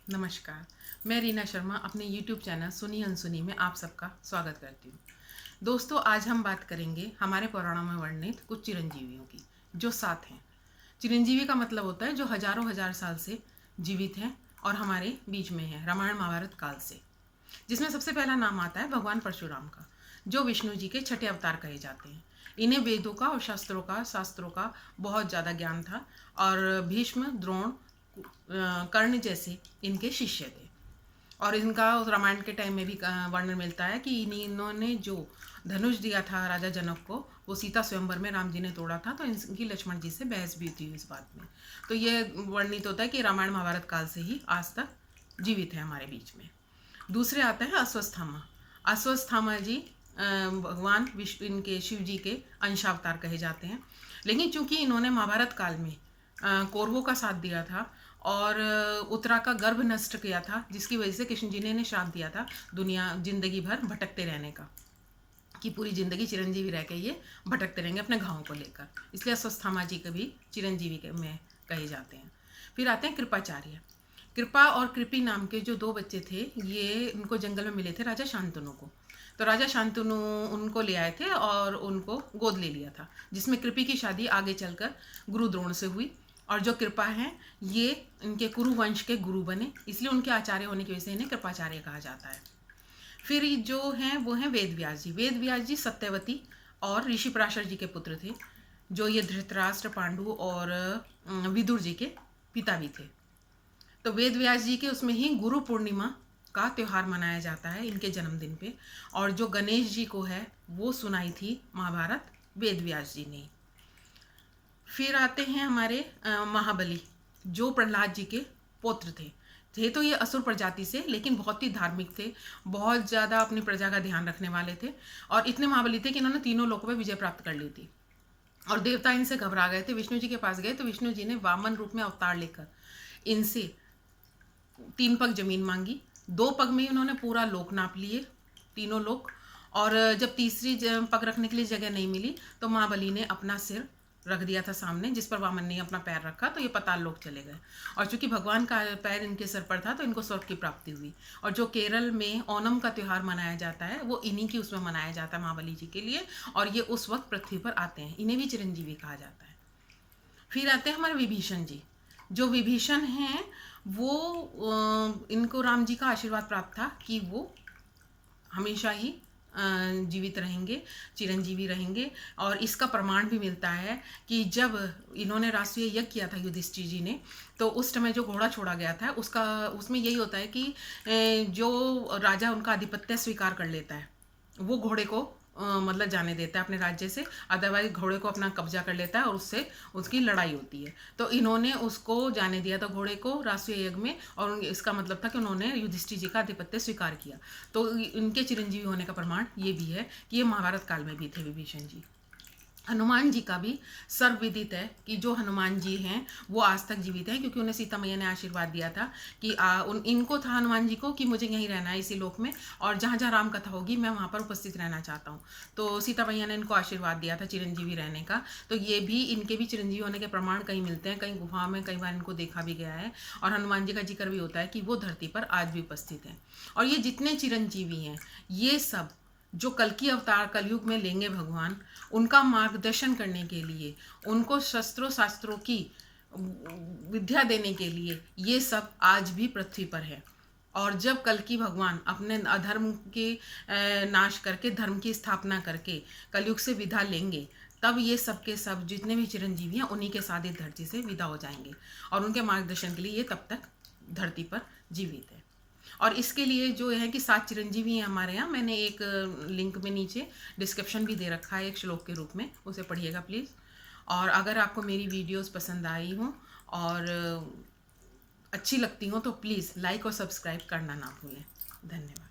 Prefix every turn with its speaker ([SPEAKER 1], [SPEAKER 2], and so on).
[SPEAKER 1] नमस्कार। मैं रीना शर्मा अपने YouTube चैनल सुनी अनसुनी में आप सबका स्वागत करती हूँ। दोस्तों, आज हम बात करेंगे हमारे पुराणों में वर्णित कुछ चिरंजीवियों की, जो 7 हैं। चिरंजीवी का मतलब होता है जो हजारों हजार साल से जीवित हैं और हमारे बीच में हैं, रामायण महाभारत काल से। जिसमें सबसे पहला नाम आता है भगवान परशुराम का, जो विष्णु जी के छठे अवतार कहे जाते हैं। इन्हें वेदों का और शास्त्रों का बहुत ज़्यादा ज्ञान था और भीष्म, द्रोण, कर्ण जैसे इनके शिष्य थे। और इनका उस रामायण के टाइम में भी वर्णन मिलता है कि इन्होंने जो धनुष दिया था राजा जनक को, वो सीता स्वयंवर में राम जी ने तोड़ा था। तो इनकी लक्ष्मण जी से बहस भी थी इस बात में। तो ये वर्णित होता है कि रामायण महाभारत काल से ही आज तक जीवित है हमारे बीच में। दूसरे आते हैं अश्वत्थामा। अश्वत्थामा जी भगवान विष्णु, इनके शिव जी के अंशावतार कहे जाते हैं। लेकिन चूंकि इन्होंने महाभारत काल में कौरवों का साथ दिया था और उत्तरा का गर्भ नष्ट किया था, जिसकी वजह से कृष्ण जी ने इन्हें श्राप दिया था दुनिया जिंदगी भर भटकते रहने का, कि पूरी जिंदगी चिरंजीवी रह के ये भटकते रहेंगे अपने गाँव को लेकर। इसलिए अश्वत्थामा जी कभी चिरंजीवी में कहे जाते हैं। फिर आते हैं कृपाचार्य। कृपा और कृपी नाम के जो 2 बच्चे थे, ये उनको जंगल में मिले थे राजा शांतनु को। तो राजा शांतनु उनको ले आए थे और उनको गोद ले लिया था, जिसमें कृपी की शादी आगे चलकर गुरु द्रोण से हुई। और जो कृपा हैं, ये इनके कुरु वंश के गुरु बने, इसलिए उनके आचार्य होने की वजह से इन्हें कृपाचार्य कहा जाता है। फिर जो हैं वो हैं वेद व्यास जी। वेद व्यास जी सत्यवती और ऋषि पराशर जी के पुत्र थे, जो ये धृतराष्ट्र, पांडु और विदुर जी के पिता भी थे। तो वेद व्यास जी के उसमें ही गुरु पूर्णिमा का त्यौहार मनाया जाता है इनके जन्मदिन पे। और जो गणेश जी को है वो सुनाई थी महाभारत वेद व्यास जी ने। फिर आते हैं हमारे महाबली, जो प्रहलाद जी के पौत्र थे तो ये असुर प्रजाति से, लेकिन बहुत ही धार्मिक थे, बहुत ज़्यादा अपनी प्रजा का ध्यान रखने वाले थे और इतने महाबली थे कि इन्होंने तीनों लोकों पर विजय प्राप्त कर ली थी। और देवता इनसे घबरा गए थे, विष्णु जी के पास गए तो विष्णु जी ने वामन रूप में अवतार लेकर इनसे 3 पग जमीन मांगी। 2 पग में ही उन्होंने पूरा लोक नाप लिए, तीनों लोक। और जब तीसरी पग रखने के लिए जगह नहीं मिली तो महाबली ने अपना सिर रख दिया था सामने, जिस पर वामन ने अपना पैर रखा, तो ये पाताल लोक चले गए। और चूंकि भगवान का पैर इनके सर पर था तो इनको स्वर्ग की प्राप्ति हुई। और जो केरल में ओणम का त्यौहार मनाया जाता है, वो इन्हीं की उसमें मनाया जाता है महाबली जी के लिए। और ये उस वक्त पृथ्वी पर आते हैं, इन्हें भी चिरंजीवी कहा जाता है। फिर आते हैं हमारे विभीषण जी। जो विभीषण हैं वो इनको राम जी का आशीर्वाद प्राप्त था कि वो हमेशा ही जीवित रहेंगे, चिरंजीवी रहेंगे। और इसका प्रमाण भी मिलता है कि जब इन्होंने राष्ट्रीय यज्ञ किया था युधिष्ठिर जी ने, तो उस समय जो घोड़ा छोड़ा गया था उसमें यही होता है कि जो राजा उनका आधिपत्य स्वीकार कर लेता है, वो घोड़े को मतलब जाने देता है अपने राज्य से, अदरवाइज घोड़े को अपना कब्जा कर लेता है और उससे उसकी लड़ाई होती है। तो इन्होंने उसको जाने दिया था घोड़े को राष्ट्रीय यज्ञ में, और इसका मतलब था कि उन्होंने युधिष्ठिर जी का आधिपत्य स्वीकार किया। तो इनके चिरंजीवी होने का प्रमाण ये भी है कि ये महाभारत काल में भी थे विभीषण जी। हनुमान जी का भी सर्वविदित है कि जो हनुमान जी हैं वो आज तक जीवित हैं, क्योंकि उन्हें सीता मैया ने आशीर्वाद दिया था कि इनको था हनुमान जी को कि मुझे यहीं रहना है इसी लोक में, और जहाँ जहाँ राम कथा होगी मैं वहाँ पर उपस्थित रहना चाहता हूँ। तो सीता मैया ने इनको आशीर्वाद दिया था चिरंजीवी रहने का। तो ये भी, इनके भी चिरंजीवी होने के प्रमाण कहीं मिलते हैं, कहीं गुफा में कई बार इनको देखा भी गया है। और हनुमान जी का जिक्र भी होता है कि वो धरती पर आज भी उपस्थित हैं। और ये जितने चिरंजीवी हैं, ये सब जो कल की अवतार कलयुग में लेंगे भगवान, उनका मार्गदर्शन करने के लिए, उनको शस्त्रों शास्त्रों की विद्या देने के लिए, ये सब आज भी पृथ्वी पर है। और जब कल की भगवान अपने अधर्म के नाश करके धर्म की स्थापना करके कलयुग से विदा लेंगे, तब ये सब के सब जितने भी चिरंजीवी हैं उन्हीं के साथ इस धरती से विदा हो जाएंगे। और उनके मार्गदर्शन के लिए ये तब तक धरती पर जीवित है। और इसके लिए जो है कि 7 चिरंजीवी हैं हमारे यहाँ, मैंने एक लिंक में नीचे डिस्क्रिप्शन भी दे रखा है एक श्लोक के रूप में, उसे पढ़िएगा प्लीज़। और अगर आपको मेरी वीडियोस पसंद आई हो और अच्छी लगती हो तो प्लीज़ लाइक और सब्सक्राइब करना ना भूलें। धन्यवाद।